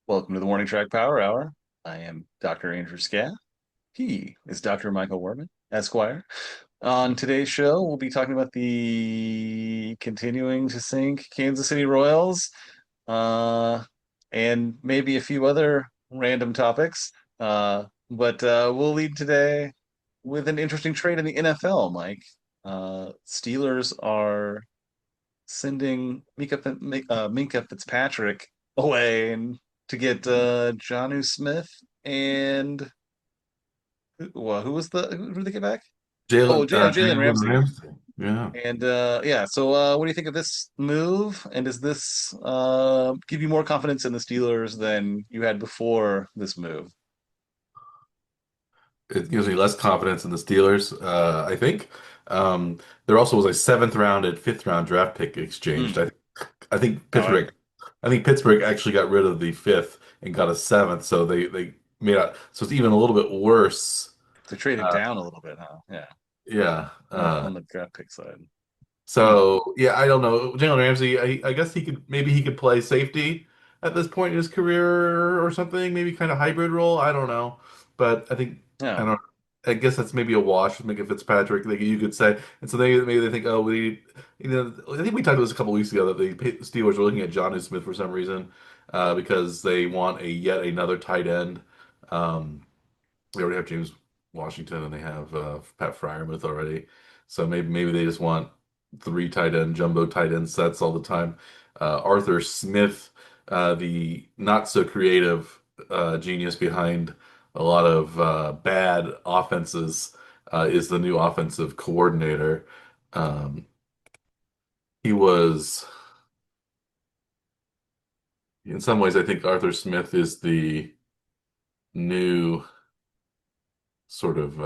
Welcome to the Morning Track Power Hour. I am Dr. Andrew Scaff. He is Dr. Michael Werman, Esquire. On today's show, we'll be talking about the continuing to sink Kansas City Royals, uh, and maybe a few other random topics. But we'll lead today with an interesting trade in the NFL, Mike. Steelers are sending Minka Fitzpatrick away and to get Jonnu Smith and who was who did they get back? Jalen Jalen Ramsey. Ramsey. Yeah. And yeah, so what do you think of this move? And does this give you more confidence in the Steelers than you had before this move? It gives me less confidence in the Steelers, I think. There also was a seventh round and fifth round draft pick exchanged. Hmm. I think All right. Pittsburgh actually got rid of the fifth and got a seventh, so they made out so it's even a little bit worse. So traded Uh, down a little bit, huh? Yeah, yeah. on the draft pick side. Hmm. So yeah, I don't know. Jalen Ramsey, I guess he could play safety at this point in his career or something, maybe kind of hybrid role. I don't know. But I Yeah. don't I guess that's maybe a wash with Minka Fitzpatrick, like you could say. And so maybe they think, oh, I think we talked about this a couple weeks ago that the Steelers were looking at Jonnu Smith for some reason, because they want a yet another tight end. Um, they already have James Washington and they have Pat Fryermuth already. So maybe they just want three tight end, jumbo tight end sets all the time. Arthur Smith, the not so creative genius behind a lot of bad offenses, is the new offensive coordinator. Um, he was, in some ways, I think Arthur Smith is the new sort of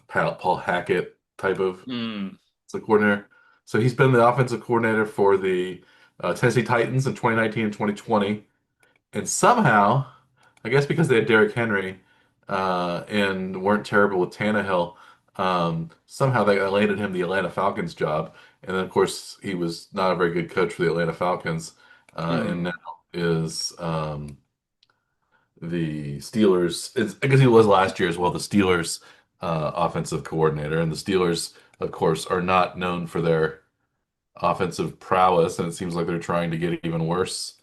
Paul Hackett type of Hmm. coordinator. So he's been the offensive coordinator for the Tennessee Titans in 2019 and 2020. And somehow, I guess because they had Derrick Henry and weren't terrible with Tannehill, somehow they landed him the Atlanta Falcons job. And then, of course, he was not a very good coach for the Atlanta Falcons, and Hmm. now is the Steelers. I guess he was last year as well, the Steelers offensive coordinator. And the Steelers, of course, are not known for their offensive prowess, and it seems like they're trying to get even worse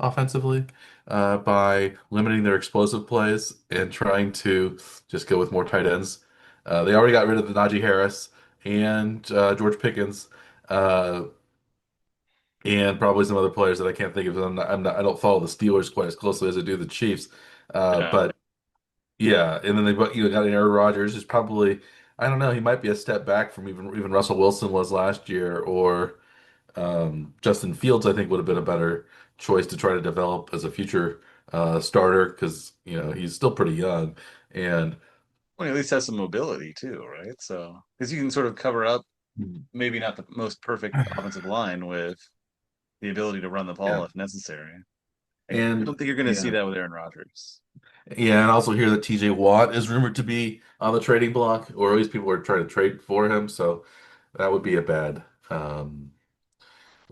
offensively by limiting their explosive plays and trying to just go with more tight ends. They already got rid of the Najee Harris and George Pickens, uh, and probably some other players that I can't think of. I don't follow the Steelers quite as closely as I do the Chiefs, Yeah. but yeah, and then got an Aaron Rodgers, who's probably, I don't know, he might be a step back from even Russell Wilson was last year, or Justin Fields, I think, would have been a better choice to try to develop as a future starter because he's still pretty young, and Well, he at least has some mobility too, right? So because you can sort of cover up maybe not the most perfect offensive line with the ability to run the yeah, ball if necessary. I and don't think you're going to see yeah, that with Aaron Rodgers. yeah, and also hear that TJ Watt is rumored to be on the trading block, or at least people are trying to trade for him, so that would be a bad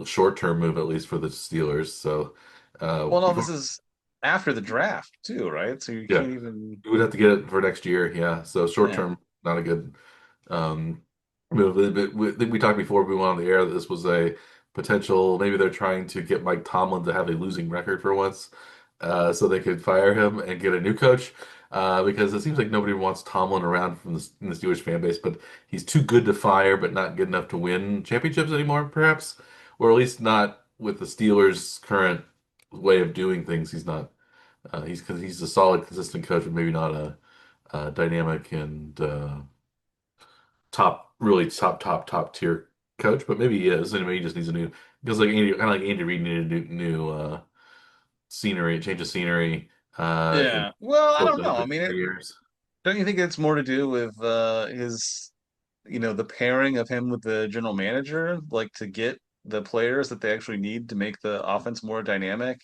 short-term move at least for the Steelers. So Well, no, before, this is after the draft too, right? So you yeah, can't even. you would have to get it for next year. Yeah, so Yeah. short-term, not a good Um, I think we talked before we went on the air that this was a potential. Maybe they're trying to get Mike Tomlin to have a losing record for once, so they could fire him and get a new coach. Because it seems like nobody wants Tomlin around from in the Steelers fan base, but he's too good to fire, but not good enough to win championships anymore, perhaps, or at least not with the Steelers' current way of doing things. He's not. He's a solid, consistent coach, but maybe not a dynamic and really top tier coach, but maybe he is. Anyway, he just needs a new because kind of like Andy Reid needed a new scenery, change of scenery in Yeah. Well, I don't know. I Philadelphia mean, for years. don't you think it's more to do with his, the pairing of him with the general manager, like to get the players that they actually need to make the offense more dynamic?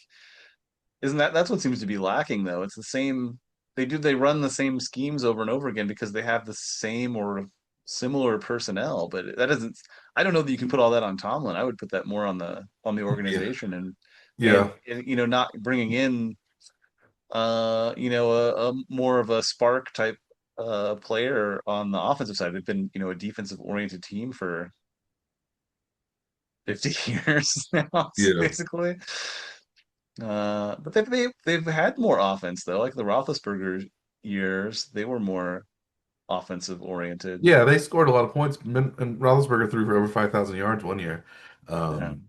Isn't that's what seems to be lacking though? It's the same they run the same schemes over and over again because they have the same or similar personnel, but that doesn't I don't know that you can put all that on Tomlin. I would put that more on the Yeah, organization and yeah, not bringing in a more of a spark type player on the offensive side. They've been, a defensive oriented team for 50 years now, Yeah. basically. But they've had more offense though. Like the Roethlisberger years, they were more offensive oriented. Yeah, they scored a lot of points, and Roethlisberger threw for over 5,000 yards one year, Yeah. um,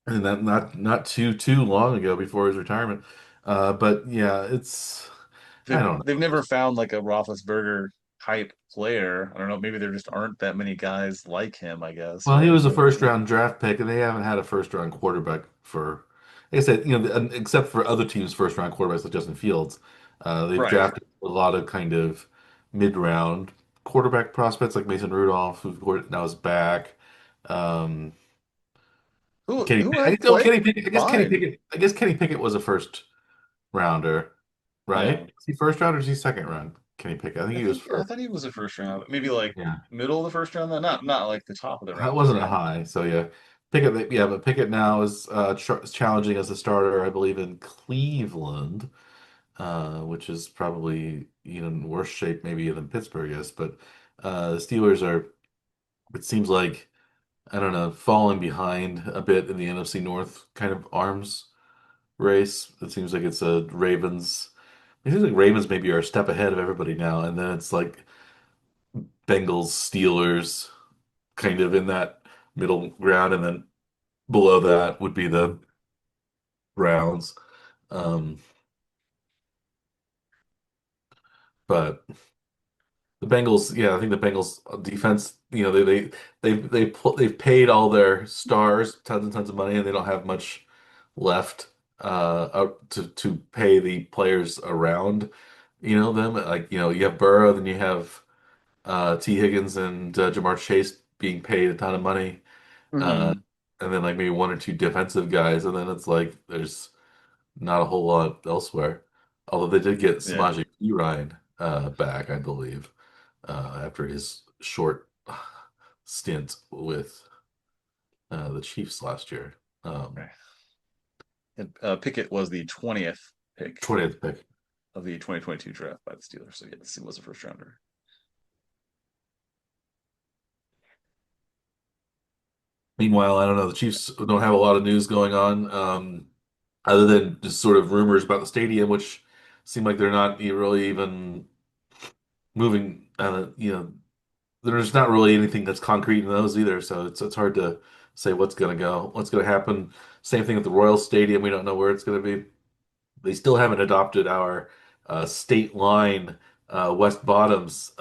and that not too long ago before his retirement. But yeah, I don't They've know. never found like a Roethlisberger type player. I don't know, maybe there just aren't that many guys like him, I guess, Well, he right? was a first round draft pick, and they haven't had a first round quarterback for, like I said, except for other teams' first round quarterbacks like Justin Fields. They've Right. drafted a lot of kind of mid round quarterback prospects like Mason Rudolph, who now is back. Um, Kenny, Who I have guess, oh, played Kenny Pickett. fine. I guess Kenny Pickett was a first rounder, right? Yeah. Is he first round or is he second round? Kenny Pickett. I think he was I first. thought he was a first round, maybe like Yeah, middle of the first round, then not like the top of the that round, wasn't a right? high. So yeah, Pickett. Yeah, but Pickett now is challenging as a starter, I believe, in Cleveland, which is probably in worse shape maybe than Pittsburgh is. But the Steelers are. It seems like I don't know, falling behind a bit in the NFC North kind of arms race. It seems like it's a Ravens. It seems like Ravens maybe are a step ahead of everybody now, and then it's like Bengals, Steelers, kind of in that middle ground, and then below that would be the Browns. Um, but the Bengals, yeah, I think the Bengals defense, they've paid all their stars tons and tons of money, and they don't have much left out to pay the players around, them. Like, you have Burrow, then you have T. Higgins and Jamar Chase being paid a ton of money, uh, Hmm. and then like maybe one or two defensive guys, and then it's like there's not a whole lot elsewhere. Although they did get Yeah. Samaje Perine back, I believe, after his short stint with the Chiefs last year. Right. And, Pickett was the 20th pick 20th pick. of the 2022 draft by the Steelers. So yes, he was a first rounder. Meanwhile, I don't know. The Chiefs don't have a lot of news going on, other than just sort of rumors about the stadium, which seem like they're not really even moving. There's not really anything that's concrete in those either. So it's hard to say what's going to happen. Same thing with the Royal Stadium. We don't know where it's going to be. They still haven't adopted our state line West Bottoms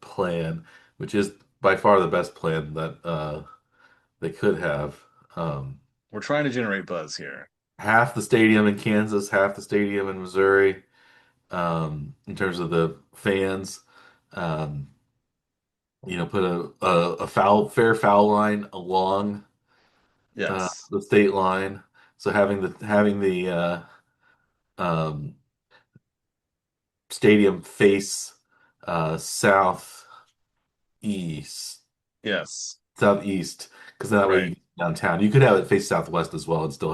plan, which is by far the best plan that they could have. Um, We're trying to generate buzz here. Half the stadium in Kansas, half the stadium in Missouri, in terms of the fans. Um, put a fair foul line along Yes. the state line. So having the um, stadium face southeast, Yes. southeast, because that way you Right. get downtown. You could have it face southwest as well and still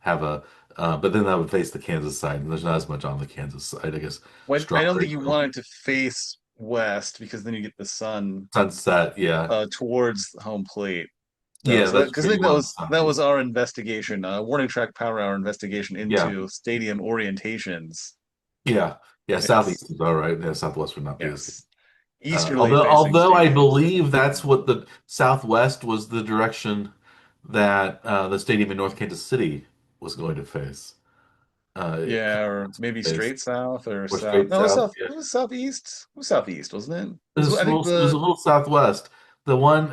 have a, but then that would face the Kansas side, and there's not as much on the Kansas side, I guess. Well, I don't Strawberry think you Grove, want it to face west because then you get the sun Sunset, yeah, towards home plate. Though, yeah, so that that's because I true. think You want the that was southeast, our investigation, warning track power hour investigation yeah, into stadium orientations. yeah, yeah. Yes, Southeast is all right. Yeah, southwest would not be as good. yes, easterly facing Although I stadiums. believe that's what the Southwest was the direction that the stadium in North Kansas City was going to face. It Yeah, or maybe face straight south or or south. straight No, it was south. south. Yeah, It was southeast. It was southeast, wasn't it? Because I think it was a the little southwest. The one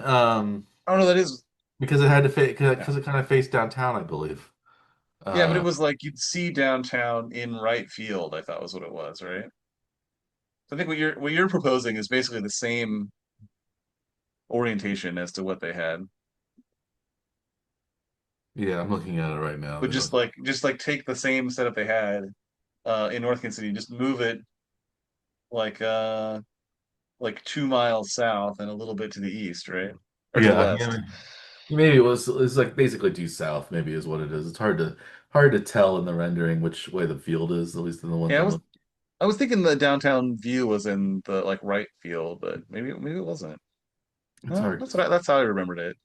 I don't know that is. because it had to face Yeah, because it kind of faced downtown, I believe. yeah, but it Uh, was like you'd see downtown in right field. I thought was what it was, right? So I think what you're proposing is basically the same orientation as to what they had. yeah, I'm looking at it right now. But They don't. just like take the same setup they had in North Kansas City, just move it like uh like 2 miles south and a little bit to the east, right? Or to the Yeah, west. Maybe it's like basically due south, maybe is what it is. It's hard to tell in the rendering which way the field is, at least in the ones Yeah, I'm looking. I was thinking the downtown view was in the like right field, but maybe it wasn't. It's Well, hard that's how I remembered it.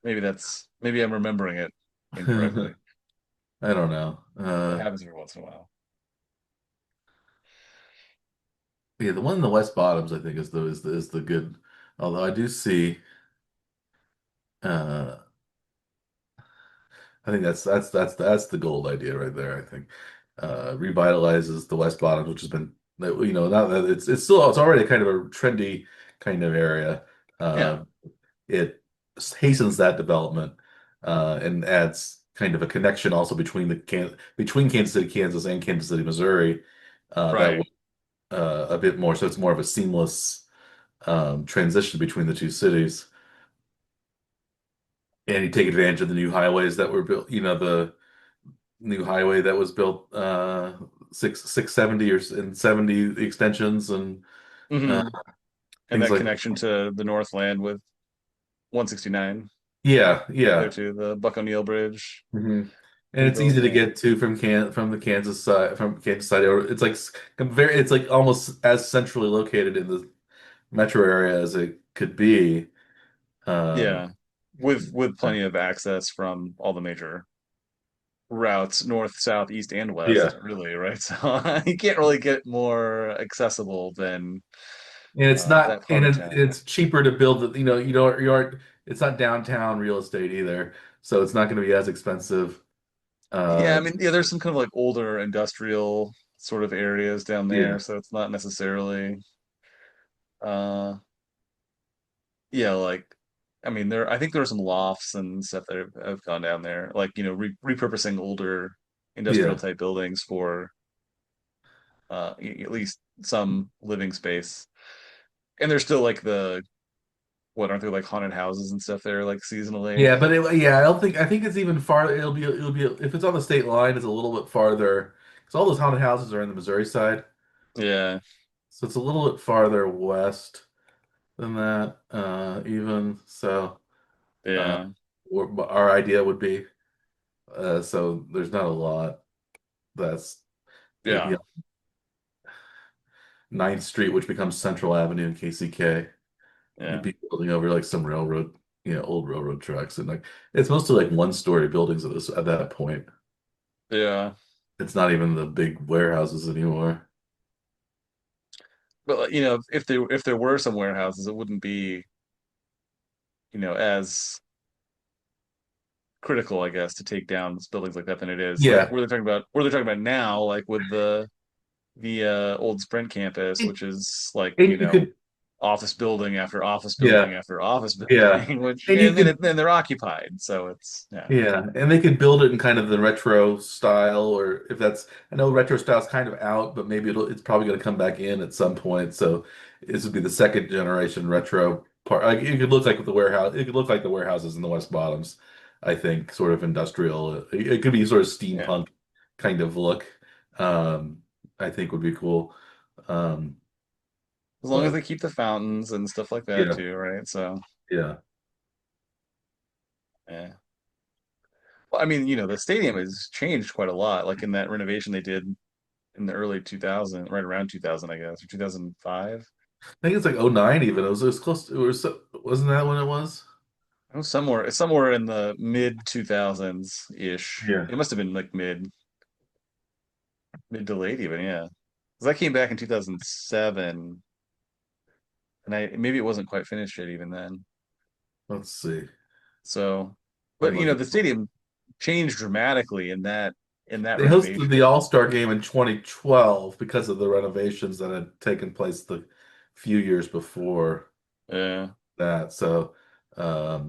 Maybe I'm remembering it to incorrectly. I don't know. That happens every once in a while. Yeah, the one in the West Bottoms I think is the good. Although I do see uh I think that's the gold idea right there, I think. Revitalizes the West Bottoms, which has been not that it's already kind of a trendy kind of area. Yeah, It hastens that development and adds kind of a connection also between Kansas City, Kansas and Kansas City, Missouri. That right. way a bit more, so it's more of a seamless transition between the two cities. And you take advantage of the new highways that were built, the new highway that was built 670 or and 70 extensions and uh, Hmm. And things that like connection to the Northland with 169 yeah, right there yeah. too, the Buck O'Neill Bridge hmm And it's rebuilt. easy to Yeah, get to from the Kansas side or it's like it's like almost as centrally located in the metro area as it could be. Um, yeah, with plenty of access from all the major routes, north, south, east, and west, yeah, really, right? So you can't really get more accessible than and it's not, that part and of town. it's cheaper to build it. You aren't. It's not downtown real estate either, so it's not going to be as expensive. Yeah, I Uh, mean, yeah, there's some kind of like older industrial sort of areas down yeah, there, so it's not necessarily, uh, yeah, like, I mean, I think there are some lofts and stuff that have gone down there, like, repurposing older industrial yeah, type buildings for, at least some living space. And there's still like what aren't there like haunted houses and stuff there, like seasonally? yeah. But yeah, I think it's even far. It'll be if it's on the state line, it's a little bit farther because all those haunted houses are in the Missouri side, Yeah, so it's a little bit farther west than that. Even so, uh, yeah, our idea would be so there's not a lot. That's you yeah, know, 9th Street, which becomes Central Avenue in KCK. You'd yeah, be building over like some railroad, old railroad tracks, and like it's mostly like one-story buildings at that point. yeah. It's not even the big warehouses anymore. But like, if there were some warehouses, it wouldn't be, as critical, I guess, to take down buildings like that than it is like Yeah, where they're talking about now, like with the old Sprint campus, and which is like, you could, office building after office building yeah, after office yeah, building, which and you and then could, then they're occupied. So it's yeah. yeah, and they could build it in kind of the retro style, or if that's, I know retro style's kind of out, but maybe it's probably going to come back in at some point. So this would be the second generation retro part. Like it could look like the warehouse, it could look like the warehouses in the West Bottoms. I think sort of industrial. It could be sort of Yeah. steampunk kind of look. Um, I think would be cool. Um, As long as but they keep the fountains and stuff like that yeah, too, right? So yeah. yeah. Well, I mean, the stadium has changed quite a lot, like in that renovation they did in the early 2000, right around 2000, I guess, or 2005. I think it's like '09 even. It was close. Wasn't that when it was? It was somewhere in the mid 2000s ish. Yeah. It must have been like mid to late even, yeah. 'Cause I came back in 2007, and I maybe it wasn't quite finished yet even then. Let's see. So, I'm but looking. the stadium changed dramatically in that They hosted the renovation. All-Star game in 2012 because of the renovations that had taken place the few years before Yeah. that. So,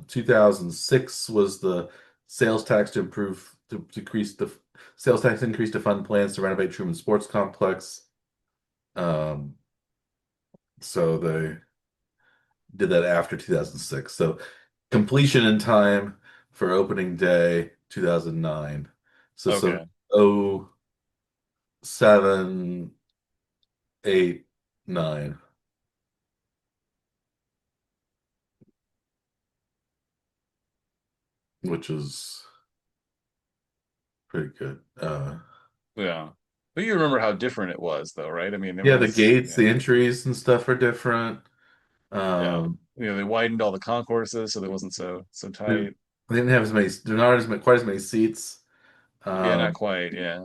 2006 was the sales tax to improve to decrease the sales tax increase to fund plans to renovate Truman Sports Complex. Um, so they did that after 2006. So completion in time for opening day 2009. So Okay. oh 07, 8, 9. which is pretty good. Yeah. But you remember how different it was, though, right? I mean, it Yeah, the was, gates, the entries and stuff are different. yeah. Um, They widened all the concourses so they wasn't so they, tight. they didn't have as many, they're not as many, quite as many seats. Yeah, not Um, quite. Yeah.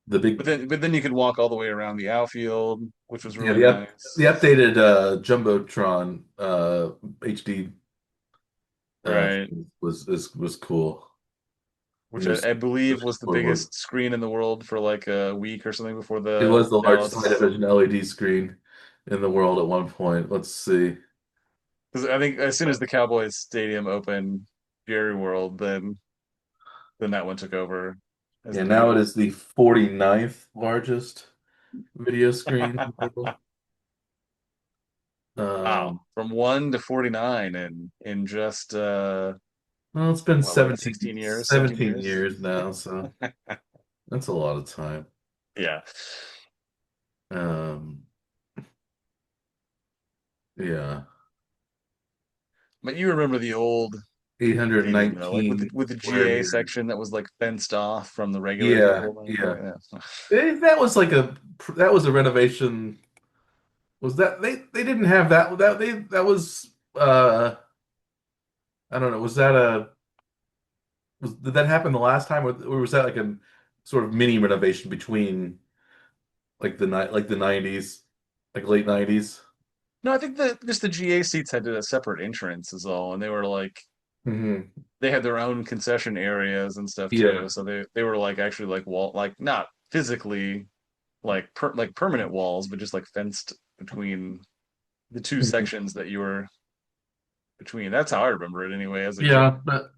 the big, But then you could walk all the way around the outfield, which was yeah, really nice. the updated Jumbotron HD Right. was cool. Which There's I believe was the scoreboard. biggest screen in the world for like a week or something before It the was the largest high Dallas. division LED screen in the world at one point. Let's see. Because I think as soon as the Cowboys Stadium opened, Jerry World, then that one took over as Yeah, the now it biggest. is the 49th largest video screen in the world. Wow, Um, from 1 to 49 in just well, it's been what, like 16 years, 17 17 years. years now, so that's a lot of time. Yeah. Um, yeah, But you remember the old stadium though, like with 819 the square GA meters. section that was like fenced off from the regular Yeah, people and yeah. everything. Yeah. That was like that was a renovation. Was that they didn't have that was I don't know. Did that happen the last time, or was that like a sort of mini renovation between like the 90s, like late 90s? No, I think that just the GA seats had a separate entrance is all, and they were like Hmm. they had their own concession areas and stuff Yeah. too. So they were like actually like wall like not physically like permanent walls, but just like fenced between the two Mhm. sections that you were between. That's how I remember it anyway as a kid. Yeah, but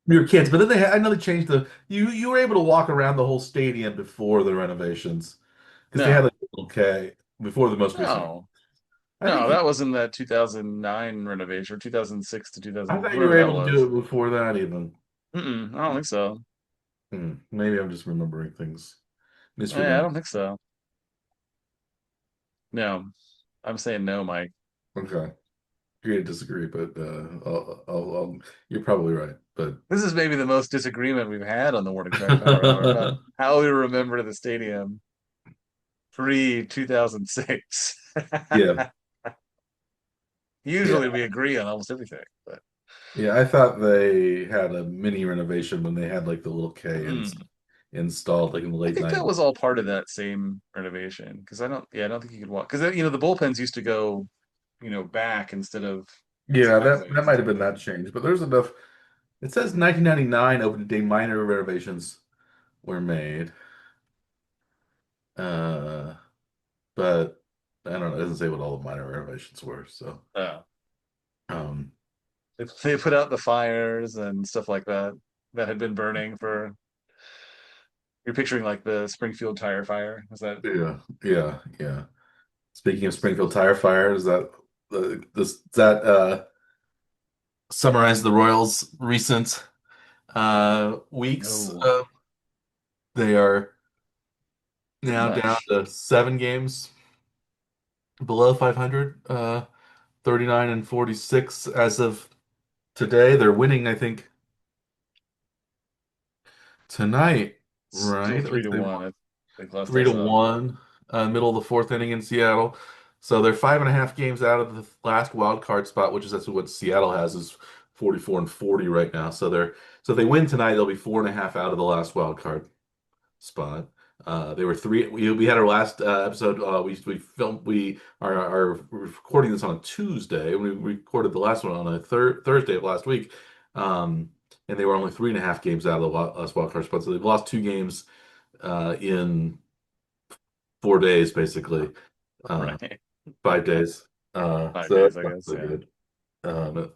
we were kids. But then I know they changed you were able to walk around the whole stadium before the renovations because they had No, like a little K before the most recent. no, I no. think That was in that 2009 renovation, or 2006 to I 2000, thought you whatever were that able to do was. it before that even. I don't think so. Maybe I'm just remembering things, I misremembering. don't think so. No, I'm saying no, Mike. Okay, agree to disagree, but you're probably right. But This is maybe the most disagreement we've had on the Warning Track Power Hour about how we remember the stadium pre 2006. yeah, yeah, Usually we agree on almost everything, but yeah. I thought they had a mini renovation when they had like the little K mm, installed like in the I late think that 90s. was all part of that same renovation because I don't think you could walk because the bullpens used to go, back instead of Yeah, that sideways and might have stuff been like that that. change, but there's enough. It says 1999 opening day minor renovations were made. Uh, but I don't know. It doesn't say what all the minor renovations were. So, Uh, um, they put out the fires and stuff like that that had been burning for. You're picturing like the Springfield tire fire. Is that yeah, yeah, yeah. Speaking of Springfield tire fires, does that summarize the Royals' recent weeks? no? They are Pretty now down much. to 7 games below 500, 39 and 46 as of today. They're winning, I think, tonight, Still right? At three least to they one. won I think last I three to saw. one, middle of the fourth inning in Seattle. So they're 5.5 games out of the last wild card spot, which is that's what Seattle has is 44 and 40 right now. So if they win tonight, they'll be 4.5 out of the last wild card spot. They were three. We had our last episode. We filmed. We are recording this on a Tuesday. We recorded the last one on a Thursday of last week, um, and they were only 3.5 games out of the last wild card spot. So they've lost 2 games in 4 days, basically, uh, Right. 5 days. Five So days, that's I not guess. so Yeah. good. Um,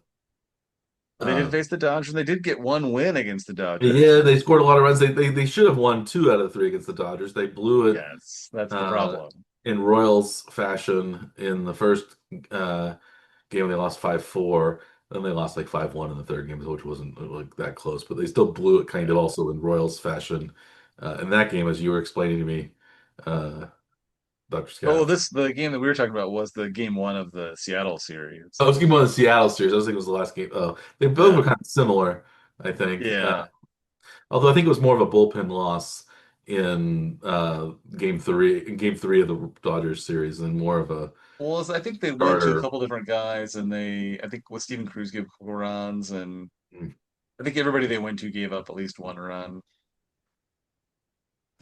But they did uh, face the Dodgers, and they did get one win against the Dodgers. yeah, they scored a lot of runs. They should have won 2 out of 3 against the Dodgers. They blew it Yes, that's the uh, problem. in Royals fashion in the first game. They lost 5-4. Then they lost like 5-1 in the third game, which wasn't like that close, but they still blew it kind of Yeah. also in Royals fashion in that game, as you were explaining to me, uh, Dr. Oh, Scaff. the game that we were talking about was the game one of the Seattle series. Oh, it was game one of the Seattle series. I was thinking it was the last game. Oh, they both were Yeah. kind of similar. I think. Yeah. Although I think it was more of a bullpen loss in game three of the Dodgers series, and more of a Well, I think they went to a starter. couple different guys, and I think with Steven Cruz gave a couple runs, and Mm, I think everybody they went to gave up at least one run.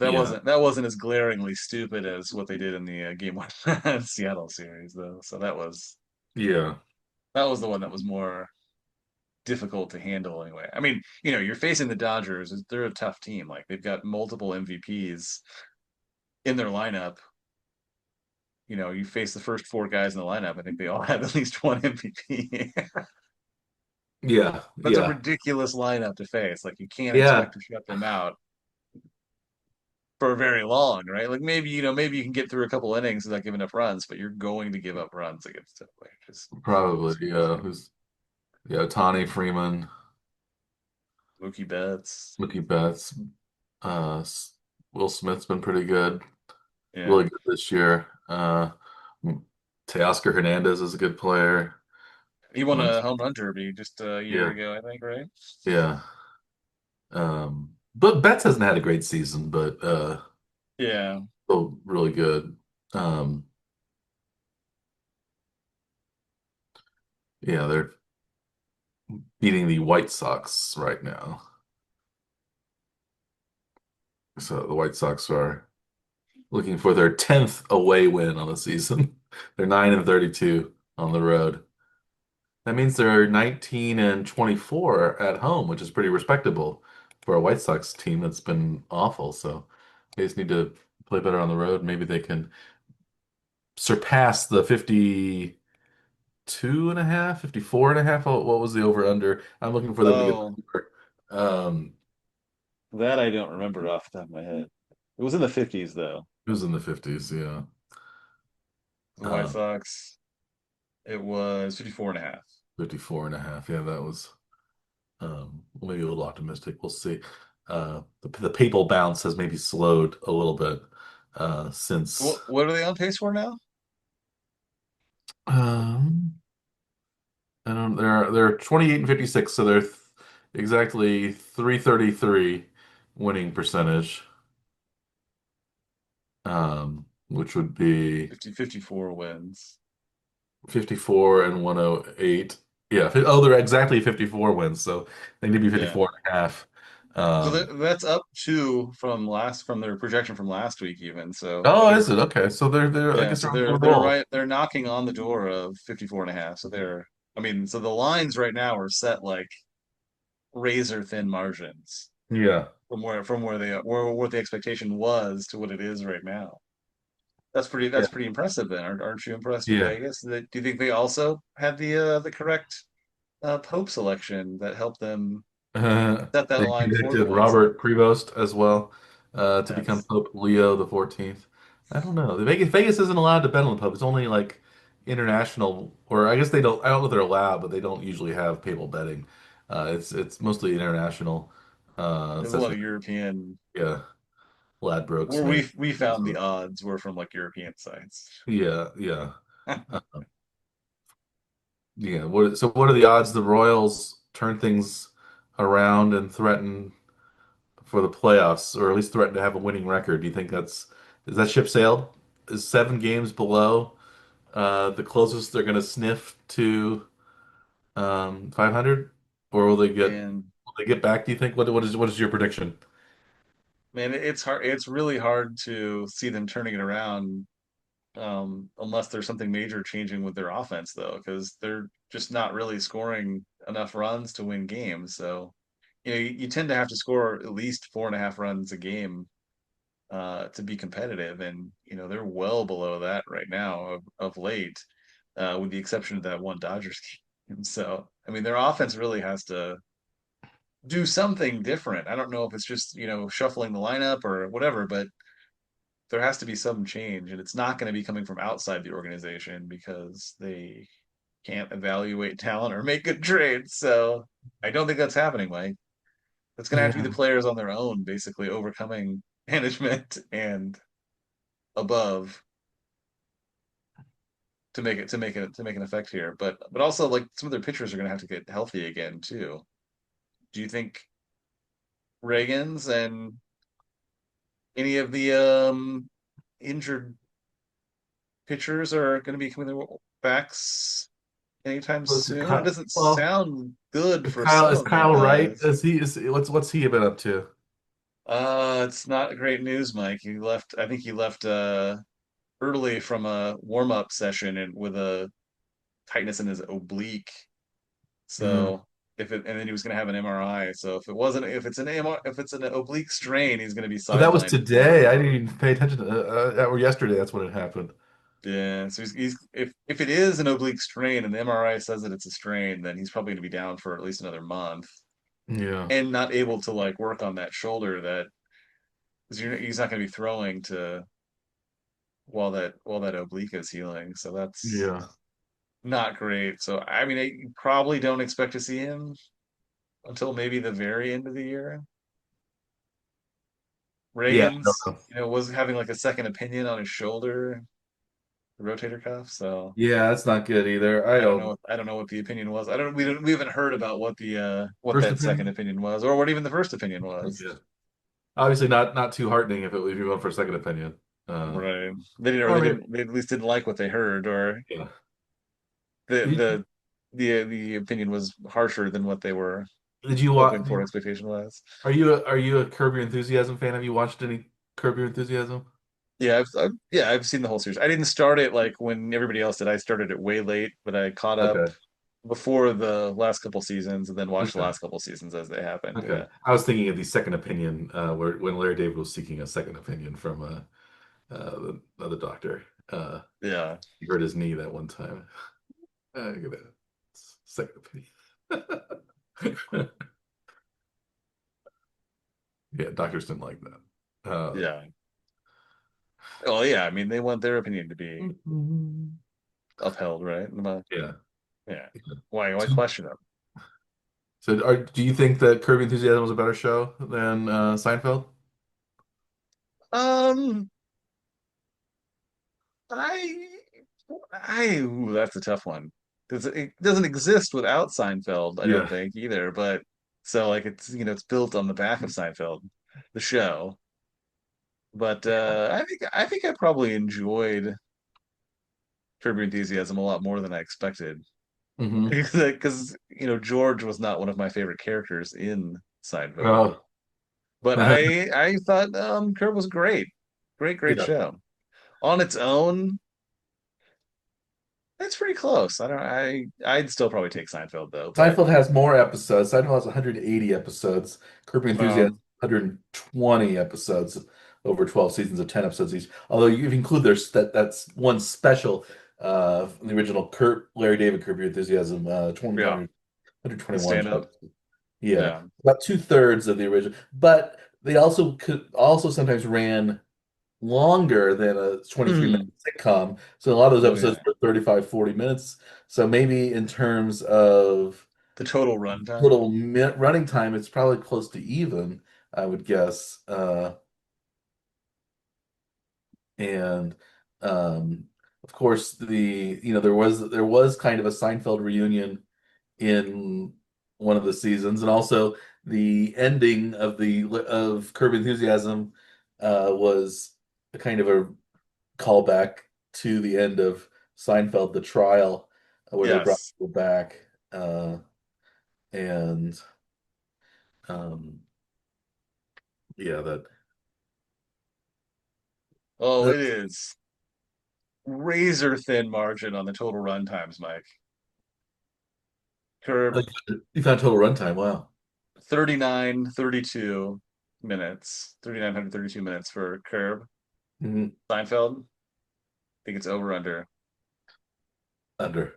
yeah, That wasn't as glaringly stupid as what they did in the game one Seattle series, though. So yeah, that was the one that was more difficult to handle anyway. I mean, you're facing the Dodgers. They're a tough team. Like they've got multiple MVPs in their lineup. You face the first four guys in the lineup. I think they all have at least one MVP. yeah, That's a yeah, ridiculous lineup to face. Like you can't yeah. expect to shut them out for very long, right? Like maybe you can get through a couple innings without giving up runs, but you're going to give up runs against them. Like just Probably, it's yeah. crazy. Tani Freeman, Mookie Betts. Mookie Betts, uh, S- Will Smith's been pretty good, Yeah. really good this year. Teoscar Hernandez is a good player. He won Lynch, a home run derby just a year yeah, ago, I think, right? yeah. But Betts hasn't had a great season, but Yeah. still really good. Um, yeah, they're beating the White Sox right now. So the White Sox are looking for their 10th away win on the season. They're 9-32 on the road. That means they're 19-24 at home, which is pretty respectable for a White Sox team that's been awful. So they just need to play better on the road. Maybe they can surpass the 52 and a half, 54 and a half. What was the over under? I'm looking for them to get Oh, the over. Um, that I don't remember off the top of my head. It was in the 50s though. it was in the 50s, yeah. The White Um, Sox. It was 54 and a half. 54 and a half. Yeah, that was maybe a little optimistic. We'll see. The papal bounce has maybe slowed a little bit since What are they on pace for now? um, I don't they're 28 and 56, so they're exactly 333 winning percentage, which would be 54 wins. 54 and 108. Yeah, they're exactly 54 wins, so they need to be Yeah. 54 and a half. So Um, that's up two from their projection from last week even. So oh, is they're it? Okay, so they're I yeah, guess so they're on the they're roll. right they're knocking on the door of 54 and a half. So so the lines right now are set like razor thin margins Yeah. from where they are, where what the expectation was to what it is right now. Yeah. That's pretty impressive then. Aren't you impressed with Yeah. Vegas? Do you think they also had the correct Pope selection that helped them set that They line for the predicted White Sox? Robert Prevost as well to become That's Pope Leo the 14th. I don't know. Vegas isn't allowed to bet on the Pope. It's only like international, or I guess they don't. I don't know if they're allowed, but they don't usually have papal betting. It's mostly international. there's a Such lot as of European yeah, where Ladbrokes maybe. we found the odds were from like European sites. Yeah, yeah, uh, yeah. What are the odds the Royals turn things around and threaten for the playoffs, or at least threaten to have a winning record? Do you think is that ship sailed? Is 7 games below the closest they're going to sniff to 500, or And will they get back? Do you think? What is your prediction? man, it's hard. It's really hard to see them turning it around unless there's something major changing with their offense, though, because they're just not really scoring enough runs to win games. So, you tend to have to score at least 4.5 runs a game to be competitive, and they're well below that right now of late, with the exception of that one Dodgers game. So, I mean, their offense really has to do something different. I don't know if it's just shuffling the lineup or whatever, but there has to be some change, and it's not going to be coming from outside the organization because they can't evaluate talent or make good trades. So I don't think that's happening, Mike. It's going to have to be Yeah, the players on their own, basically overcoming management and above to make an effect here. But also like some of their pitchers are going to have to get healthy again too. Do you think Reagan's and any of the injured pitchers are going to be coming back anytime Was it soon? It Kyle? doesn't Well, sound good for Is some of the Kyle right? guys. Is what's he been up to? It's not great news, Mike. I think he left early from a warm-up session and with a tightness in his oblique. Mm. So and then he was going to have an MRI. So if it's an MR, if it's an oblique strain, he's going to be Oh, that was sidelined today. I for didn't even pay attention to or yesterday. That's when it happened. yeah. So he's if it is an oblique strain and the MRI says that it's a strain, then he's probably going to be down for at least another month Yeah, and not able to like work on that shoulder that 'cause he's not going to be throwing to while that oblique is healing. So that's yeah, not great. So I mean, I probably don't expect to see him until maybe the very end of the year. yeah. I don't Reagan's, know. was having like a second opinion on his shoulder, the rotator cuff. So Yeah, that's not good either. I I don't know. don't. I don't know what the opinion was. I don't. We haven't heard about what the what First that second opinion. opinion was, or what even the first opinion was. Yeah. Obviously, not too heartening if you went for a second opinion. Uh, Right. They didn't, or or they maybe, didn't. They at least didn't like what they heard, or yeah. the Did, the the opinion was harsher than what they were did you watch? hoping for. Expectation was. Are you a Curb Your Enthusiasm fan? Have you watched any Curb Your Enthusiasm? Yeah, I've seen the whole series. I didn't start it like when everybody else did. I started it way late, but I caught up Okay. before the last couple seasons and then watched the Okay. last couple seasons as they happened. Okay. Yeah. I was thinking of the second opinion, where when Larry David was seeking a second opinion from the other doctor. Yeah. He hurt his knee that one time. Get a second opinion. Yeah, doctors didn't like that. Yeah. Well, yeah, I mean they want their opinion to be Mhm. upheld, right? Yeah. Yeah. Why So, question them? do you think that Curb Your Enthusiasm was a better show than Seinfeld? Um I ooh, that's a tough one. Because it doesn't exist without Seinfeld, I don't Yeah. think either. But so like it's it's built on the back of Seinfeld, the show. But I think I probably enjoyed Curb Your Enthusiasm a lot more than I expected. Hmm. Because George was not one of my favorite characters in Seinfeld. Oh, But I thought Curb was great. Great yeah. show. On its own, it's pretty close. I'd still probably take Seinfeld though, but Seinfeld has more episodes. Seinfeld has 180 episodes. Curb Your Enthusiasm um 120 episodes over 12 seasons of 10 episodes each. Although you include that's one special from the original Larry David Curb Your Enthusiasm 20, yeah, the 121 stand up. shows. Yeah, Yeah. about two-thirds of the original. But they also sometimes ran longer than a 23-minute Hmm. sitcom. So a lot of those Oh episodes yeah. were 35, 40 minutes. So maybe in terms of The total runtime. total running time, it's probably close to even, I would guess. And um, of course, there was kind of a Seinfeld reunion in one of the seasons, and also the ending of Curb Enthusiasm was a kind of a callback to the end of Seinfeld, the trial, where they brought Yes. people back, and yeah, Oh, that it is razor thin margin on the total runtimes, Mike. Curb you found total runtime. Wow. 3932 minutes. 3,932 minutes for Curb. Mhm. Seinfeld, I think it's over under. Under.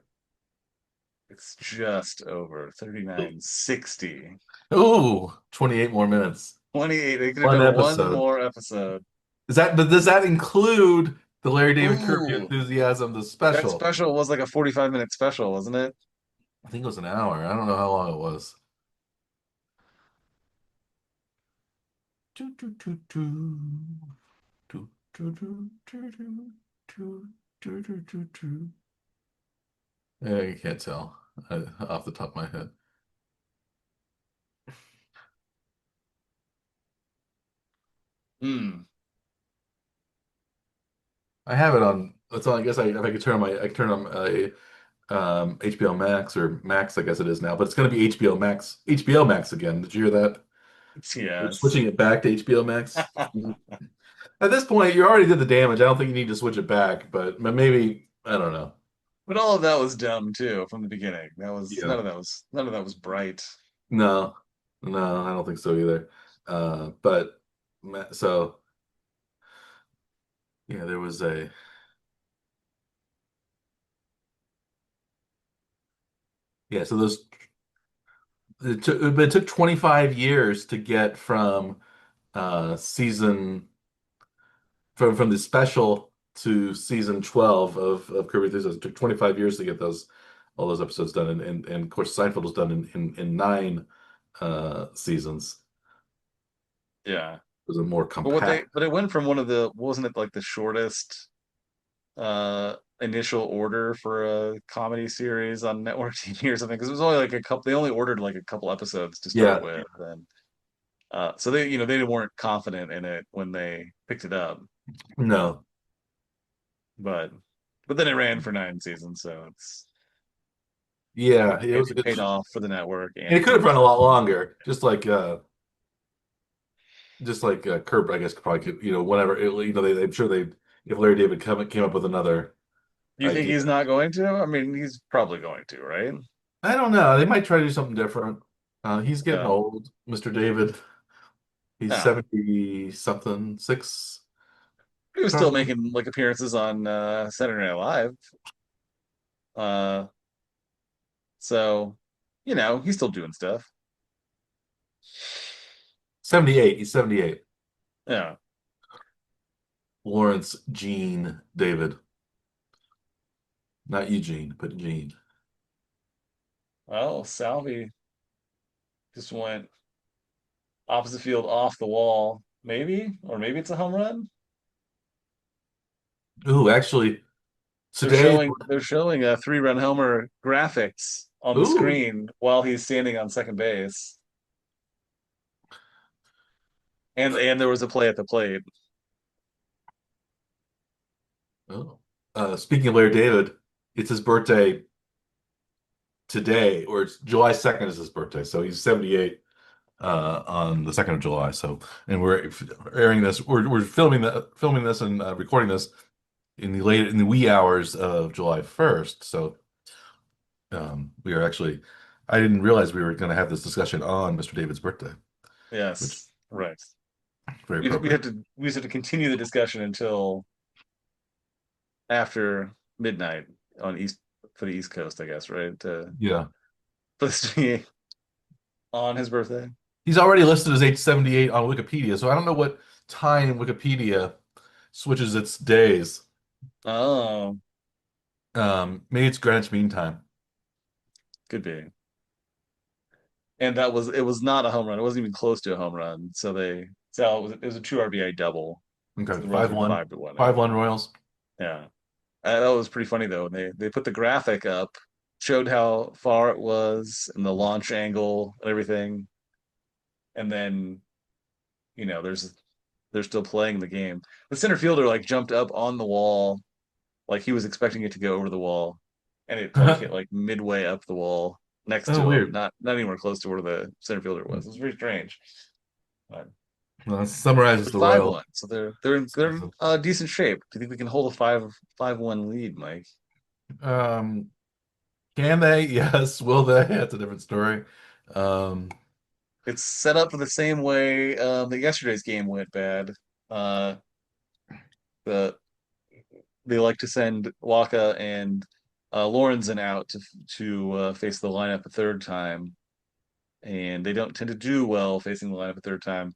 It's just over 3960. Ooh, 28 more minutes. 28. They could have One done one episode. more episode. Does that include the Larry David Kirby Ooh, Enthusiasm, the that special? special was like a 45-minute special, wasn't it? I think it was an hour. I don't know how long it was. Do, do, do, do. Do, do, do, do, do, do, do, do, do, do. Yeah, you can't tell off the top of my head. Hmm. I have it on. That's all. I guess if I could turn on I could turn on a HBO Max or Max, I guess it is now, but it's going to be HBO Max. HBO Max again. Did you hear that? They're Yes. switching it back to HBO Max. At this point, you already did the damage. I don't think you need to switch it back, but maybe I don't know. But all of that was dumb too from the beginning. That was Yeah. none of that was bright. No, no, I don't think so either. But so yeah, there was a yeah. So those it took 25 years to get from season from the special to season 12 of Kirby Enthusiasm. It took 25 years to get those all those episodes done, and of course Seinfeld was done in nine seasons. Yeah. It was a more But compact. it went from one of the wasn't it like the shortest initial order for a comedy series on network TV or something because it was only like a couple they only ordered like a couple episodes to start Yeah, with and so they they weren't confident in it when they picked it up no, but then it ran for 9 seasons so yeah, it was a it good. paid off for the network And and it could for have run a each lot longer, just like Curb, I guess could probably could, whenever I'm sure they if Larry David came up with another do you think idea. he's not going to? I mean he's probably going to, right? I don't know. They might try to do something different. He's getting Yeah. old, Mr. David. He's Yeah. 70 something, six He was still probably. making like appearances on Saturday Night Live. Uh, so, he's still doing stuff. 78. He's 78. Yeah. Lawrence Gene David. Not Eugene, but Gene. Well, Salvi just went opposite field off the wall, maybe, or maybe it's a home run. Ooh, actually, today. They're showing a 3-run homer graphics on the Ooh. screen while he's standing on second base, and there was a play at the plate. Oh. Speaking of Larry David, it's his birthday today, or it's July 2nd is his birthday. So he's 78 on the 2nd of July. So, and we're airing this, we're filming this and recording this in the wee hours of July 1st. So, we are actually, I didn't realize we were going to have this discussion on Mr. David's birthday, which Yes, right. is very appropriate. We just have to continue the discussion until after midnight on East for the East Coast, I guess, right? Yeah. For this to be on his birthday. He's already listed as age 78 on Wikipedia, so I don't know what time Wikipedia switches its days. Oh, Maybe it's Greenwich Mean Time. could be. And it was not a home run. It wasn't even close to a home run. So it was a two RBI double. Okay, So the Royals five were one, 5-1 five up. one Royals. Yeah. That was pretty funny though. They put the graphic up, showed how far it was and the launch angle and everything. And then, they're still playing the game. The center fielder like jumped up on the wall, like he was expecting it to go over the wall, and it like hit like midway up the wall next Oh, to him, weird. not anywhere close to where the center fielder was. It was very strange. But Well, that summarizes they're the five Royals. one, so they're in decent shape. Do you think we can hold a 5-1 lead, Mike? Um, can they? Yes. Will they? That's a different story. Um, It's set up for the same way that yesterday's game went bad. Uh, the they like to send Waka and Lorenzen out to face the lineup a third time, and they don't tend to do well facing the lineup a third time.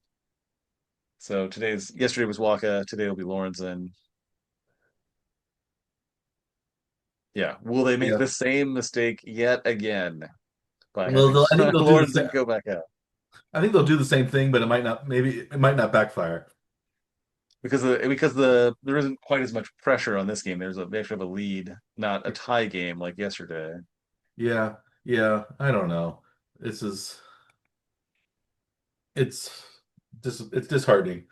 So yesterday was Waka, today will be Lorenzen. Yeah, will they make yeah. the same mistake yet again by Well, having I think they'll do the same. Lorenzen go back out? I think they'll do the same thing, but it might not. Maybe it might not backfire. There isn't quite as much pressure on this game. They actually have a lead, not a tie game like yesterday. Yeah. Yeah. I don't know. This is it's it's disheartening.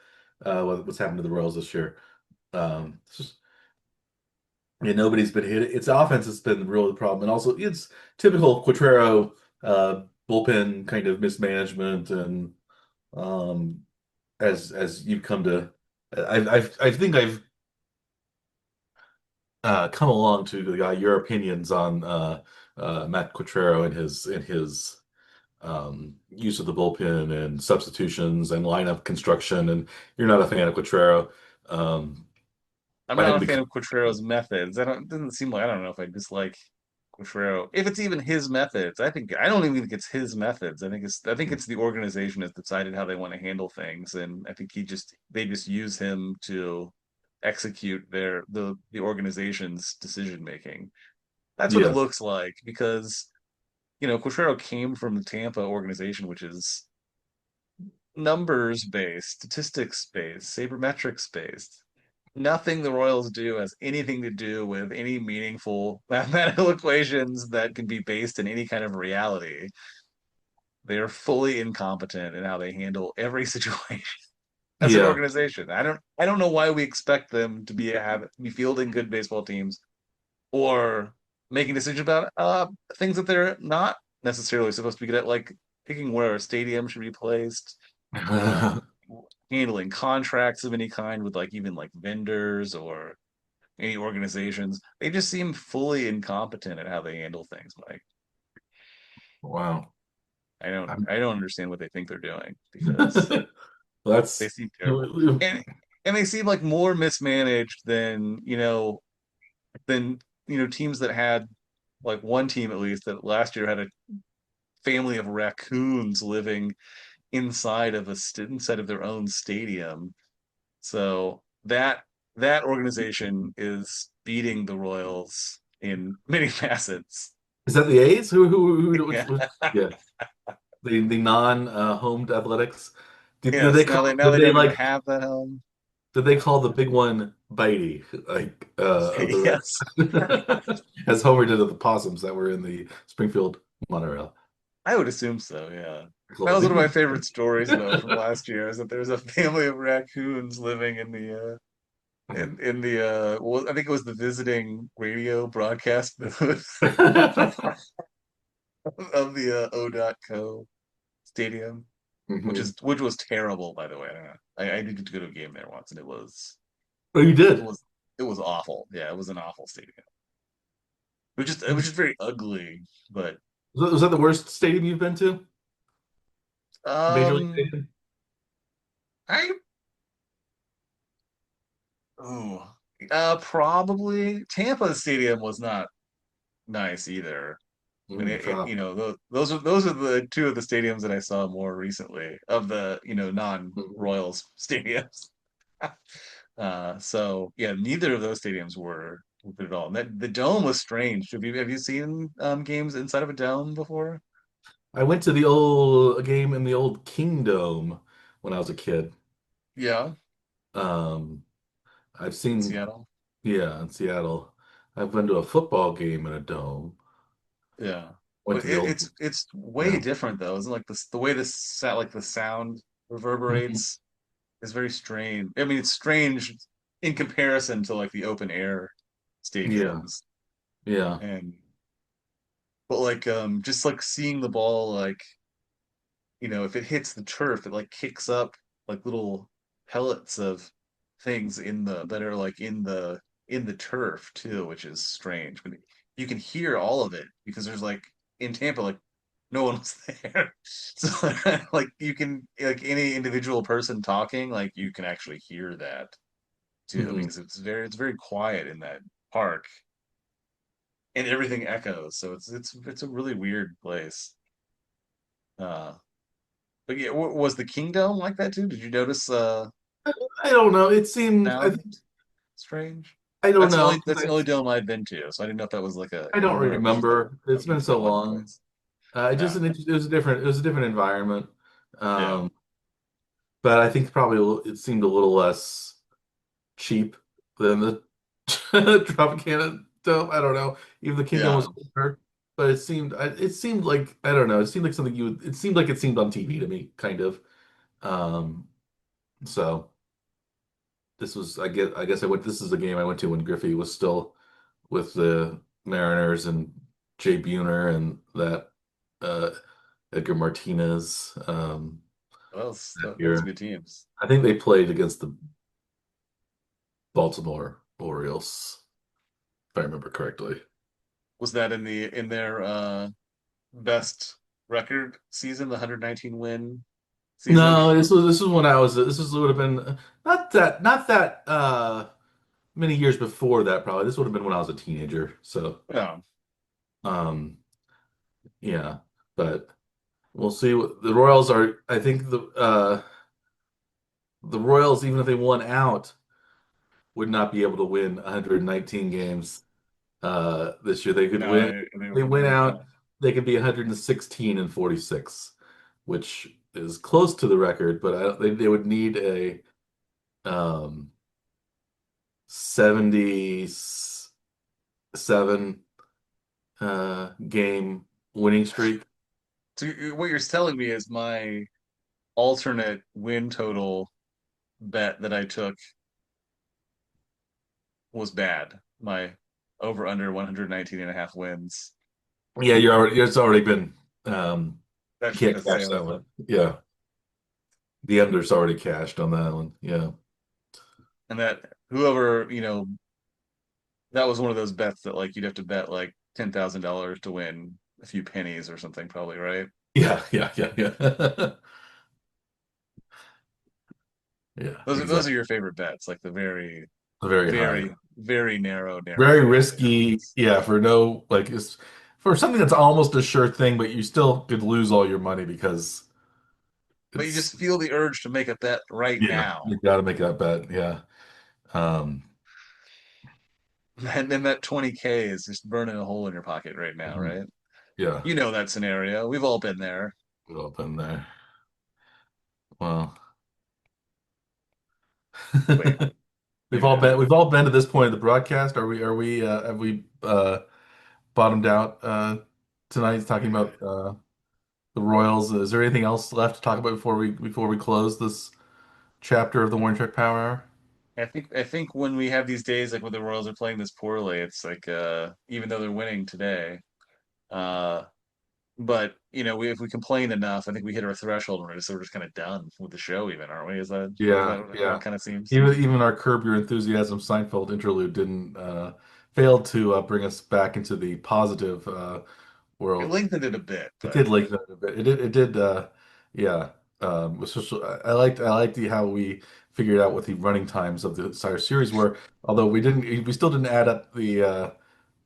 what's happened to the Royals this year. It's just, yeah, nobody's been hit. Its offense has been really the problem, and also it's typical Quatrero bullpen kind of mismanagement, and um, as you've come to, I think I've come along to your opinions on Matt Quatrero and his use of the bullpen and substitutions and lineup construction, and you're not a fan of Quatrero. Um, I'm I not didn't a fan become. of Quatrero's methods. I don't. It doesn't seem like I don't know if I dislike Quatrero. If it's even his methods, I don't even think it's his methods. I think it's the organization has decided how they want to handle things, and I think they just use him to execute the organization's decision making. That's what it Yeah, looks like because Quatrero came from the Tampa organization, which is numbers based, statistics based, sabermetrics based. Nothing the Royals do has anything to do with any meaningful mathematical equations that can be based in any kind of reality. They are fully incompetent in how they handle every situation as an yeah. organization. I don't know why we expect them to be fielding good baseball teams or making decisions about things that they're not necessarily supposed to be good at, like picking where a stadium should be placed, um, handling contracts of any kind with like even like vendors or any organizations. They just seem fully incompetent at how they handle things, Mike. Wow. I'm- I don't understand what they think they're doing because they That's seem terrible. And and they seem like more mismanaged than teams that had like one team at least that last year had a family of raccoons living inside of their own stadium. So that organization is beating the Royals in many facets. is that the A's? Yeah. Yeah, the non homed athletics. Yes. Now Did they they don't even like have that home. did they call the big one Bitey like of the Yes. as Homer did of the possums that were in the Springfield monorail? I would assume so, yeah. They called That the was big one of my one. favorite stories though from last year, is that there's a family of raccoons living in the well, I think it was the visiting radio broadcast booth of the O.co stadium, Hmm. which was terrible, by the way. I don't know. I did get to go to a game there once, and Oh, you it did. was it was awful. Yeah, it was an awful stadium. It was just very ugly. But Was that the worst stadium you've been to? Major League um, Stadium? I oh probably Tampa Stadium was not nice either. And Tough. those are the two of the stadiums that I saw more recently of the Mhm. non-Royals stadiums. So yeah, neither of those stadiums were good at all. And the dome was strange. Have you seen games inside of a dome before? I went to the old a game in the old Kingdom when I was a kid. Yeah, Um, I've in seen, Seattle. yeah, in Seattle. I've been to a football game in a dome. Yeah, Went but to the old, it's way yeah. different though. Isn't like the way the sound Mhm. reverberates is very strange. I mean, it's strange in comparison to like the open air Yeah, stadiums. yeah. And but like just like seeing the ball, like if it hits the turf, it like kicks up like little pellets of things in the that are like in the turf too, which is strange. But you can hear all of it because there's like in Tampa, like no one was there. So like you can like any individual person talking, like you can actually hear that too, Hmm. because it's very quiet in that park and everything echoes. So it's a really weird place. Uh but yeah, was the Kingdom like that too? Did you notice I don't know. It seemed, sound strange? I don't know, because That's the only dome I'd been to, so I didn't know if that was like I a don't more remember. It's been deep so going long. place. Yeah. It was a different, environment. Yeah. Um, but I think probably it seemed a little less cheap than the Tropicana Dome. I don't know. Even the Kingdom was Yeah. older, but it seemed like, I don't know. It seemed like it seemed like it seemed on TV to me, kind of. Um, so. this was I guess I went this is a game I went to when Griffey was still with the Mariners and Jay Buhner and that uh, Edgar Martinez that Those are year. good teams. I think they played against the Baltimore Orioles, if I remember correctly. Was that in their best record season, the 119 win season? No, this was when I was this was would have been not that many years before that probably. This would have been when I was a teenager. So Yeah. um yeah, but we'll see what the Royals are. I think the Royals, even if they won out, would not be able to win 119 games this year. They could No, win. They they win would out. not. They could be 116 and 46, which is close to the record, but they would need a um 77 game winning streak. So what you're telling me is my alternate win total bet that I took was bad. My over under 119 and a half wins. Yeah, it's already been um That you ship can't has cash sailed. that one. Yeah. The under's already cashed on that one. Yeah. And that whoever, that was one of those bets that like you'd have to bet like $10,000 to win a few pennies or something, probably, right? Yeah, yeah, yeah, yeah. Yeah, Those are exactly. your favorite bets, like the very, Very high. very, very narrow Very risky. odds. Yeah, for no like it's for something that's almost a sure thing, but you still could lose all your money because But you it's just feel the urge to make a bet right yeah, now. you got to make that bet. Yeah. Um, And then that 20K is just burning a hole in your pocket right now, mhm. right? Yeah, You know that scenario. We've all been there. we've all been there. Well, Wait, maybe not. we've all been to this point of the broadcast. Are we have we bottomed out tonight talking about the Royals? Is there anything else left to talk about before we close this chapter of the Warren Truck Power Hour? I think when we have these days like when the Royals are playing this poorly, it's like even though they're winning today, uh but if we complain enough, I think we hit our threshold and we're just kind of done with the show even, aren't we? Is Yeah, that how yeah. it kind of seems? Even our Curb Your Enthusiasm Seinfeld interlude didn't failed to bring us back into the positive It world. lengthened it a bit, It but did like that a bit. It did yeah. Especially, I liked how we figured out what the running times of the entire series were. Although we still didn't add up the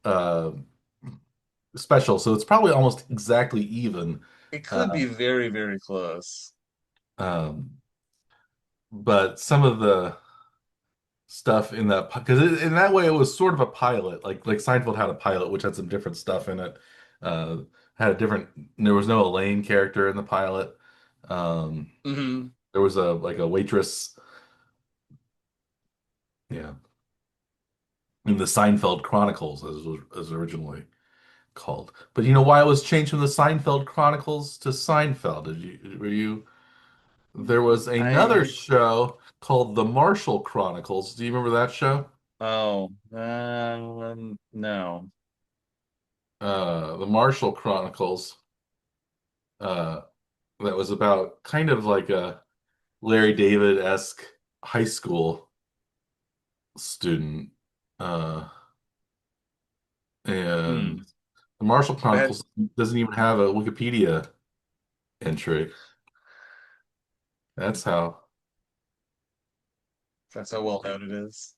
uh special, so it's probably almost exactly even. it could Uh, be very, very close. um, but some of the stuff in that because in that way it was sort of a pilot, like Seinfeld had a pilot which had some different stuff in it. Uh, had a different. There was no Elaine character in the pilot. Um, Hmm. there was a like a waitress, yeah, in the Seinfeld Chronicles as originally called. But you know why it was changed from the Seinfeld Chronicles to Seinfeld? Were you there was another I show called The Marshall Chronicles. Do you remember that show? Oh, no. The Marshall Chronicles. Uh, that was about kind of like a Larry David-esque high school student. Uh, and Hmm. the Marshall That Chronicles doesn't even have a Wikipedia entry. That's how. that's how well known it is.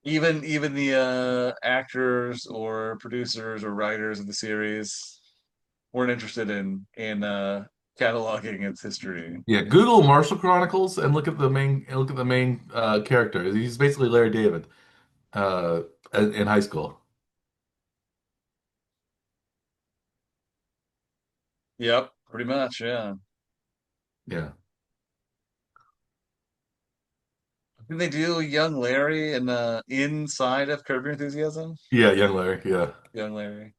Even the actors or producers or writers of the series weren't interested in cataloging its history. Yeah, Google Marshall Chronicles and look at the main character. He's basically Larry David uh, in high school. Yep, pretty much, yeah. Yeah, Did they do Young Larry and inside of Curb Your Enthusiasm? yeah, young Larry. Yeah, Young Larry.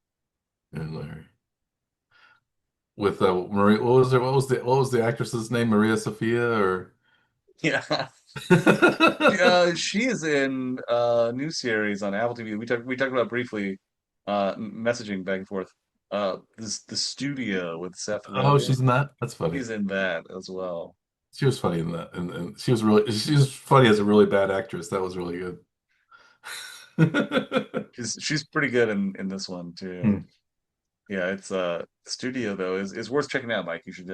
young Larry. With Maria, what was the actress's name? Maria Sophia or Yeah. She is in a new series on Apple TV. We talked about briefly, messaging back and forth. This the studio with Seth Oh, Rogen. she's in that? That's funny. He's in that as well. She was funny in that, and she was funny as a really bad actress. That was really good. She's pretty good in this one too. Hmm. Yeah, it's studio though is worth checking out, Mike. You should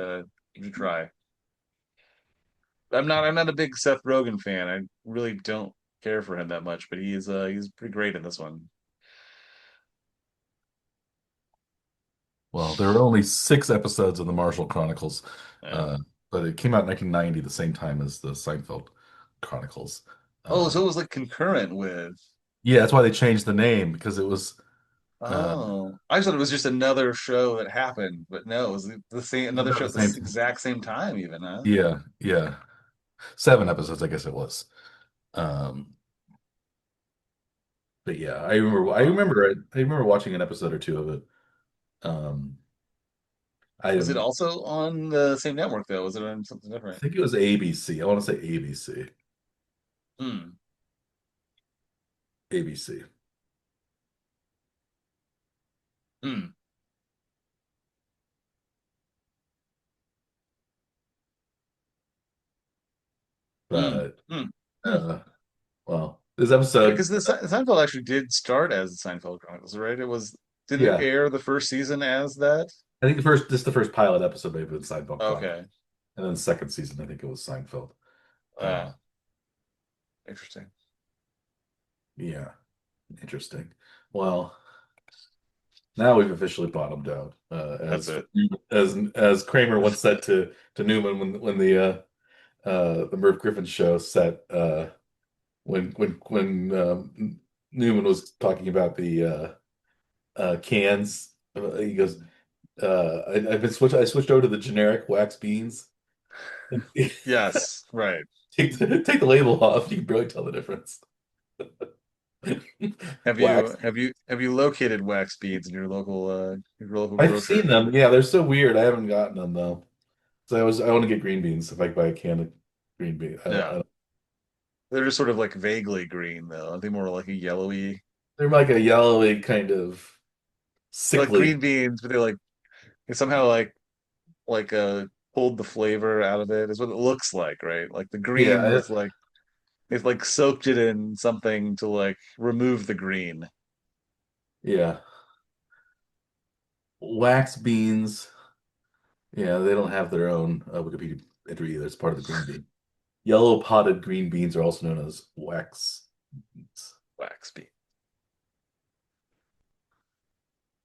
try. I'm not a big Seth Rogen fan. I really don't care for him that much, but he's pretty great in this one. Well, there were only 6 episodes of the Marshall Chronicles, Yeah. uh, but it came out in 1990, the same time as the Seinfeld Chronicles. Oh, so Um, it was like concurrent with. yeah, that's why they changed the name because it was uh, Oh, I thought it was just another show that happened, but no, it was the same another about show the at the same time. exact same time, even, huh? Yeah, yeah, 7 episodes, I guess it was. Um, but yeah, Wow. I remember watching an episode or two of it. Um, I Was it am, also on the same network though? Was it on something I different? think it was ABC. I want to say ABC, Hmm. ABC. Hmm. Hmm. But Hmm. Hmm. uh, well, this Yeah, episode, because the Seinfeld actually did start as the Seinfeld Chronicles, right? Didn't it yeah. air the first season as that? I think the first pilot episode maybe was Seinfeld Chronicle, Okay. and then the second season I think it was Seinfeld. Uh, Ah, interesting. yeah, interesting. Well, now we've officially bottomed out, That's it. as Kramer once said to Newman when the Merv Griffin show set when Newman was talking about the cans. He goes, I switched over to the generic wax beans. Yes, right. Take the label off. You can barely tell the difference. Have you Wax. have you have you located wax beads in your local I've seen grocer? them. Yeah, they're so weird. I haven't gotten them though. So I want to get green beans if I buy a can of green bean. Yeah. They're just sort of like vaguely green though. Are they more like a yellowy? They're like a yellowy kind of They're like green sickly. beans, but they somehow pulled the flavor out of it is what it looks like, right? Like the green Yeah, was like it's like soaked it in something to like remove the green. yeah. Wax beans. Yeah, they don't have their own Wikipedia entry either. It's part of the green bean. Yellow potted green beans are also known as wax beans. Wax bean.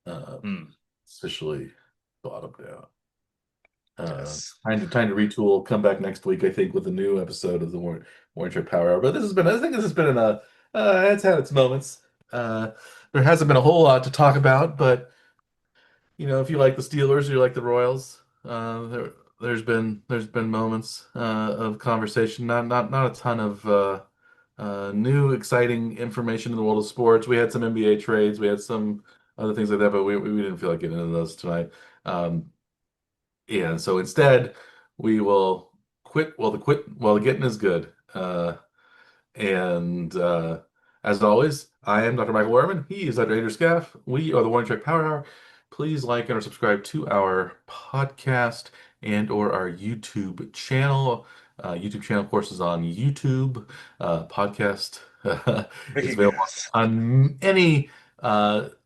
Uh, Hmm. Officially bottomed out. Yes. Time to retool. Come back next week, I think, with a new episode of the Warren Trip Power Hour. But I think this has been it's had its moments. Uh, there hasn't been a whole lot to talk about, but if you like the Steelers or you like the Royals, there's been moments of conversation. Not a ton of new exciting information in the world of sports. We had some NBA trades, we had some other things like that, but we didn't feel like getting into those tonight. And so instead, we will quit while the getting is good. And As always, I am Dr. Michael Werman. He is Dr. Andrew Scaff. We are the Warning Track Power Hour. Please like and or subscribe to our podcast and or our YouTube channel. YouTube channel, of course, is on YouTube. Podcast is Making available on any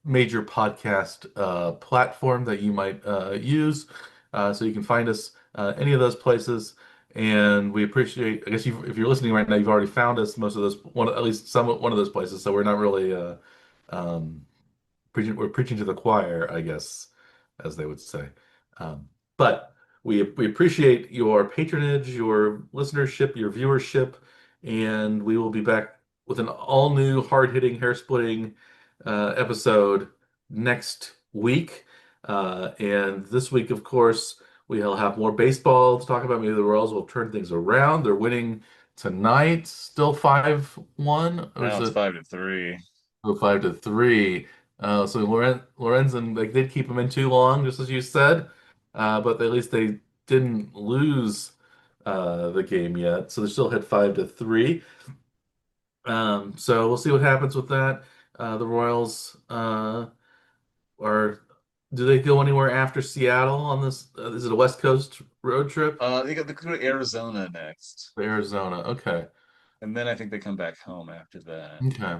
major podcast platform that you might use. So you can find us any of those places. And we appreciate, I guess if you're listening right now, you've already found us most of those, at least one of those places. So we're not really um, we're preaching to the choir, I guess, as they would say. But we appreciate your patronage, your listenership, your viewership, and we will be back with an all new, hard hitting, hair splitting episode next week. And this week, of course, we'll have more baseball to talk about. Maybe the Royals will turn things around. They're winning tonight, still 5-1, or now is it's it? 5-3. Go 5-3. So Lorenzen, they did keep him in too long, just as you said. But at least they didn't lose the game yet, so they're still ahead 5-3. So we'll see what happens with that. The Royals are. Do they go anywhere after Seattle on this? Is it a West Coast road trip? They go to Arizona next, Arizona. Okay. and then I think they come back home after that. Okay.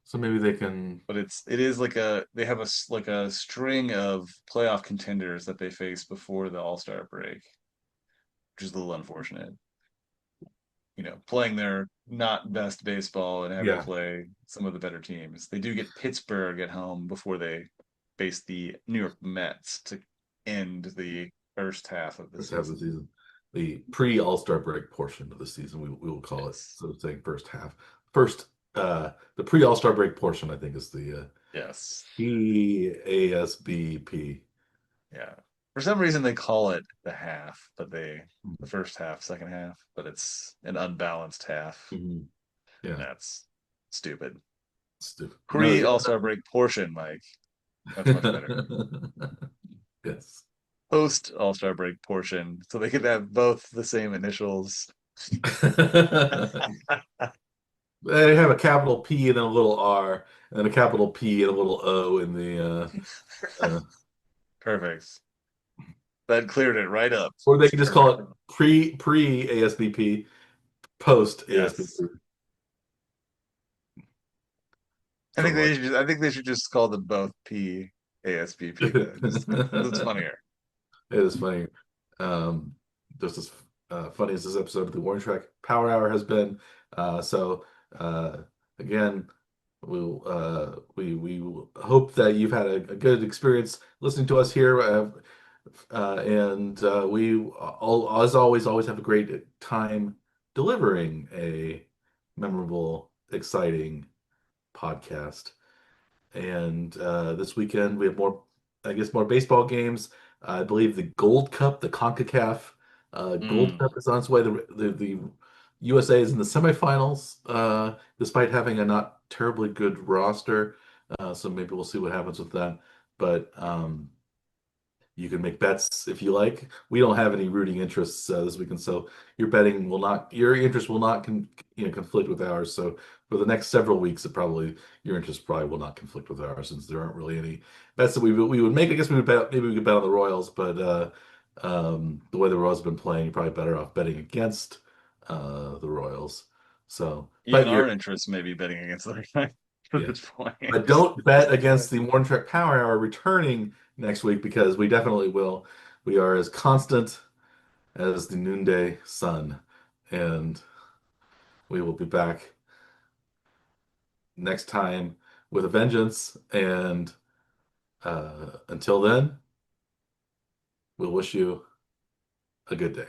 So maybe they can. But it is like a they have like a string of playoff contenders that they face before the All-Star break, which is a little unfortunate. Playing their not best baseball and having to Yeah. play some of the better teams. They do get Pittsburgh at home before they face the New York Mets to end the first half of the First half of the season. season, the pre-All-Star break portion of the season, we will call it. Yes. So saying first half, first the pre-All-Star break portion, I think is the Yes. PASBP. Yeah. For some reason they call it the half, but the first half, second half, but it's an unbalanced half. Mhm. Yeah, That's stupid. stupid. No, Pre All-Star break portion, Mike. That's much better. yes. Post All-Star break portion, so they could have both the same initials. They have a capital P and then a little R, and then a capital P and a little O in the Perfect. That cleared it right up. or they It's can just call perfect. it pre ASBP, post Yes. ASBP, I think something like they should I think they should just call them both PASBP then, just because it's that. funnier. It is funny. Um, just as funny as this episode of the Warning Track Power Hour has been. So again, we hope that you've had a good experience listening to us here, and we as always have a great time delivering a memorable, exciting podcast. And this weekend we have more, I guess, more baseball games. I believe the Gold Cup, the CONCACAF Gold Mm. Cup is on its way. The USA is in the semifinals, despite having a not terribly good roster. So maybe we'll see what happens with that. But you can make bets if you like. We don't have any rooting interests this weekend, so your interest will not conflict with ours. So for the next several weeks, your interest probably will not conflict with ours since there aren't really any bets that we would make. I guess we would bet, maybe we could bet on the Royals, but the way the Royals have been playing, you're probably better off betting against the Royals. So, Even but you're our interests may be betting against the right at yeah. this point. But don't bet against the Morning Trek Power Hour returning next week because we definitely will. We are as constant as the noonday sun, and we will be back next time with a vengeance. And until then, we'll wish you a good day.